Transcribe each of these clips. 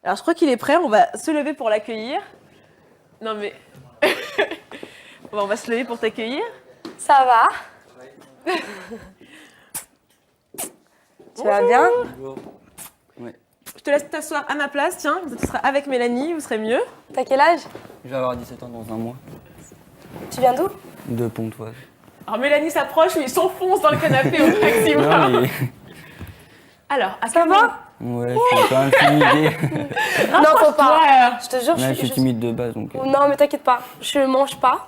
Alors, je crois qu'il est prêt. On va se lever pour l'accueillir. Non, mais... on va se lever pour t'accueillir. Ça va? Tu vas bien? Ouais. Je te laisse t'asseoir à ma place. Tiens, tu seras avec Mélanie, vous serez mieux. T'as quel âge? Je vais avoir 17 ans dans un mois. Tu viens d'où? De Pontoise. Alors, Mélanie s'approche, mais il s'enfonce dans le canapé au maximum. Non, mais... Alors, à Ça quel va? moment- Ouais, je suis un peu intimidé. Non, faut pas. Ouais. Je te jure, Ouais, je suis timide de base, donc... Non, mais t'inquiète pas, je mange pas.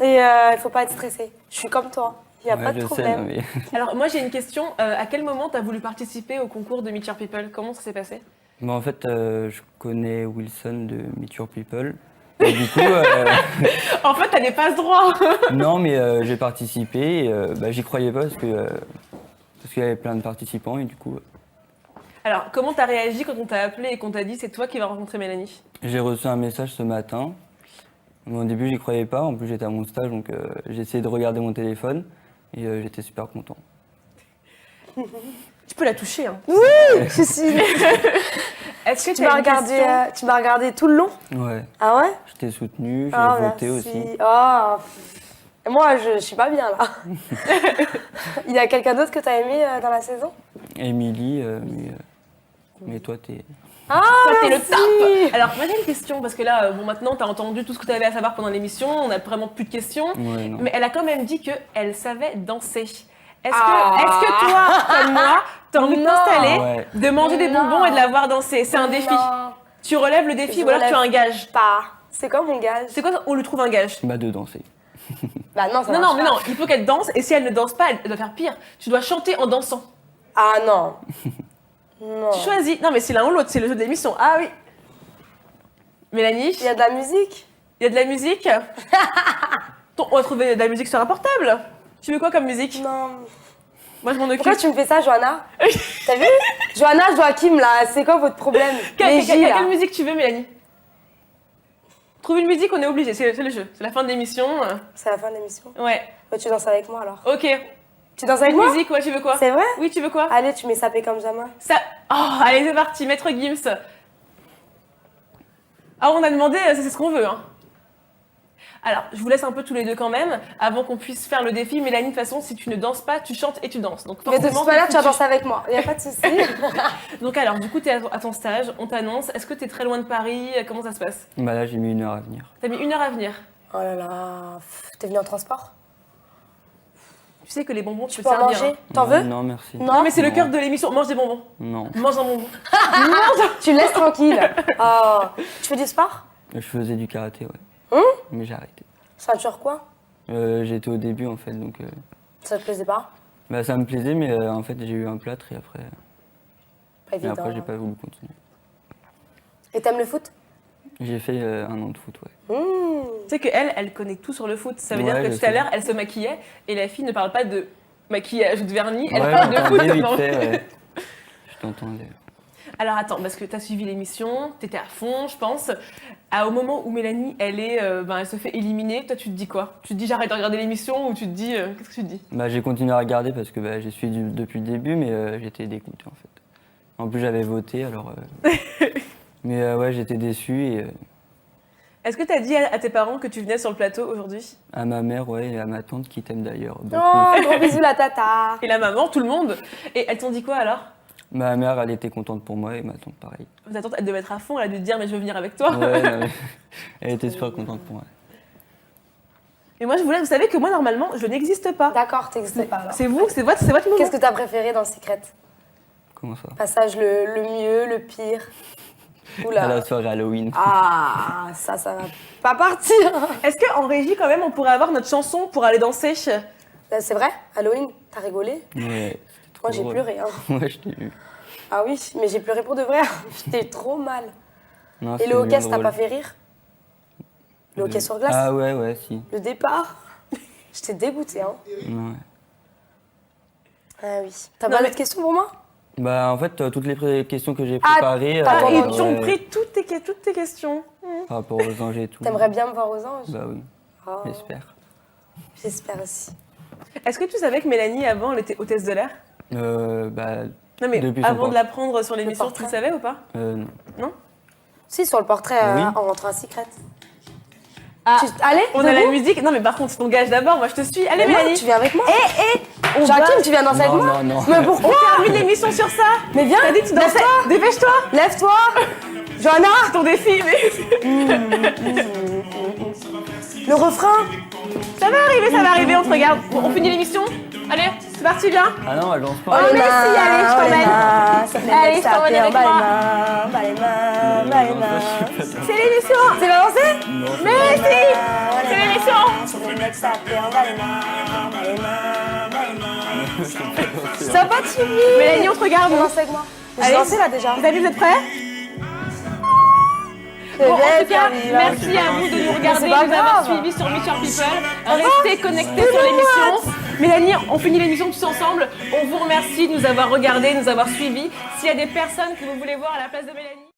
Et il faut pas être stressé. Je suis comme toi, il n'y a ouais, pas de je problème. sais, mais... Alors, moi, j'ai une question. À quel moment tu as voulu participer au concours de Meet Your People? Comment ça s'est passé? Bah, en fait, je connais Wilson de Meet Your People. Et du coup, En fait, t'as des passe droits. non, mais j'ai participé et bah, j'y croyais pas parce qu'il y avait plein de participants et du coup, Alors, comment t'as réagi quand on t'a appelé et qu'on t'a dit c'est toi qui vas rencontrer Mélanie? j'ai reçu un message ce matin. Mais au début, j'y croyais pas. En plus, j'étais à mon stage, donc j'ai essayé de regarder mon téléphone et j'étais super content. Tu peux la toucher, hein. Oui, je suis. Est-ce que Tu m'as regardé tout le long? Ouais, Ah ouais? je t'ai soutenu, j'ai Ah, voté merci. aussi. Oh. Et moi, je suis pas bien là. Il y a quelqu'un d'autre que t'as aimé dans la saison? Émilie, mais toi, t'es... Ah, Toi, t'es le merci. top. Alors, moi, j'ai une question, parce que là, bon, maintenant, t'as entendu tout ce que t'avais à savoir pendant l'émission, on a vraiment plus de questions. Ouais, non. Mais elle a quand même dit qu'elle savait danser. Est-ce Ah. que toi, comme moi, t'as envie de Non. t'installer, Ouais. de manger des Non. bonbons et de la voir danser? C'est un défi. Non, Tu relèves le défi Je ou alors tu as un relève gage? pas. C'est quoi mon gage? C'est quoi, on lui trouve un gage? Bah, de danser. Bah non, ça Non, marche non, mais pas. non, il faut qu'elle danse, et si elle ne danse pas, elle doit faire pire. Tu dois chanter en dansant. Ah non. Non. Tu choisis. Non, mais c'est l'un ou l'autre, c'est le jeu de l'émission. Ah oui. Mélanie, Il y a de la musique? il y a de la musique. On va trouver de la musique sur un portable. Tu veux quoi comme musique? Non. Moi, je m'en occupe. Pourquoi tu me fais ça, Johanna? T'as vu? Johanna, Joachim, là, c'est quoi votre problème? Les J, là. Quelle musique tu veux, Mélanie? Trouve une musique, on est obligé, c'est le jeu. C'est la fin de l'émission. C'est la fin de l'émission. Ouais. Ouais, tu danses avec moi alors. Ok. Tu danses avec Une moi? musique, ouais, tu veux quoi? C'est vrai? Oui, tu veux quoi? Allez, tu mets sapé comme jamais. Ça... Oh, allez, c'est parti, Maître Gims. Ah, on a demandé, c'est ce qu'on veut. Hein. Alors, je vous laisse un peu tous les deux quand même, avant qu'on puisse faire le défi. Mélanie, de toute façon, si tu ne danses pas, tu chantes et tu danses. Donc, Mais de forcément, toute manière, tu vas t'es danser avec moi. Il n'y a pas de souci. foutu. Donc, alors, du coup, tu es à ton stage, on t'annonce. Est-ce que tu es très loin de Paris? Comment ça se passe? Bah là, j'ai mis 1 heure à venir. T'as mis 1 heure à venir. Oh là là. T'es venu en transport? Tu sais que les bonbons, tu Tu peux peux te en servir. manger? Hein. T'en Ouais, veux? Non, merci. Non, mais c'est le Non. cœur de l'émission. Mange des bonbons. Non. Mange un bonbon. Tu me laisses tranquille. Oh. Tu fais du sport? Je faisais du karaté, ouais. Mais j'ai arrêté. Ceinture quoi? J'étais au début, en fait, donc... Ça te plaisait pas? Bah, ça me plaisait, mais en fait, j'ai eu un plâtre et après... Pas Et évident. après, j'ai pas voulu continuer. Et t'aimes le foot? J'ai fait 1 an de foot, ouais. Tu sais qu'elle, elle connaît tout sur le foot. Ça veut Ouais, dire que je tout à sais. l'heure, elle se maquillait et la fille ne parle pas de maquillage ou de vernis, elle Ouais, parle de foot. j'entendais vite Non. fait, ouais. Je t'entendais. Alors attends, parce que tu as suivi l'émission, tu étais à fond, je pense. Au moment où Mélanie, elle se fait éliminer, toi, tu te dis quoi? Tu te dis j'arrête de regarder l'émission ou tu te dis. Qu'est-ce que tu te dis? Bah, j'ai continué à regarder parce que bah, j'ai suivi depuis le début, mais j'étais dégoûté, en fait. En plus, j'avais voté, alors... mais ouais, j'étais déçu et... Est-ce que tu as dit à tes parents que tu venais sur le plateau aujourd'hui? À ma mère, ouais, et à ma tante qui t'aime d'ailleurs beaucoup. Oh, gros bisous la tata. Et la maman, tout le monde. Et elles t'ont dit quoi alors? Ma mère, elle était contente pour moi et ma tante, pareil. Ta tante, elle devait être à fond, elle a dû te dire mais je veux venir avec toi. Ouais, non, mais elle était super contente pour moi. Et moi, vous savez que moi, normalement, je n'existe pas. D'accord, t'existais pas alors. C'est vous, c'est votre moment. Qu'est-ce que t'as préféré dans Secret? Comment ça? Passage le mieux, le pire. À Oula. la soirée Halloween. Ah, ça va pas partir. Est-ce qu'en régie, quand même, on pourrait avoir notre chanson pour aller danser? C'est vrai? Halloween, t'as rigolé? Ouais, c'était trop Moi, j'ai drôle. pleuré. Hein. Ouais, je t'ai vu. Ah oui, mais j'ai pleuré pour de vrai. J'étais trop mal. Non, Et c'est le hockey, bien ça t'a drôle. pas fait rire? Le hockey sur glace? Ah ouais, si. Le départ? J'étais dégoûtée. Hein. Ouais. Ah oui. T'as Non, pas mais- d'autres questions pour moi? Bah, en fait, toutes les questions que j'ai Ah, préparées... Ah, Attends, ils ouais. t'ont pris toutes tes questions. Par rapport aux anges et tout. T'aimerais bien me voir aux anges? Bah oui, Oh, j'espère. j'espère aussi. Est-ce que tu savais que Mélanie, avant, elle était hôtesse de l'air? Bah, Non mais Depuis son avant de portrait. la prendre sur l'émission, tu le portrait. savais ou pas? Non. Si, sur le portrait Oui. en rentrant à Secret. Ah, Allez, on a la debout. musique. Non mais par contre, ton gage d'abord, moi je te suis. Allez Mais non, Mélanie. tu viens avec moi. On Joachim, va- tu viens danser avec Non, moi. non, non. Mais pourquoi On termine l'émission sur ça. Mais viens, T'as dit que tu dansais. lève-toi. Dépêche-toi. Lève-toi. Johanna, Ton défi, mais le refrain. ça va arriver, on te regarde. Bon, on finit l'émission. Allez, c'est parti, viens. Ah non, elle danse pas. Oh, mais si, allez, je t'emmène. Allez, je t'emmène avec moi. C'est l'émission. C'est pas lancé? Non, Mais si, c'est l'émission. Ça va pas Thierry? Mélanie, on te regarde. Viens danser avec moi. J'ai Allez. dansé là déjà. Vous avez vu, vous êtes prêts? Bon, en tout cas, merci à vous de nous regarder, C'est de pas nous avoir grave. suivis sur Meet Your People. Restez connectés sur l'émission. Mélanie, on finit l'émission tous ensemble. On vous remercie de nous avoir regardés, de nous avoir suivis. S'il y a des personnes que vous voulez voir à la place de Mélanie...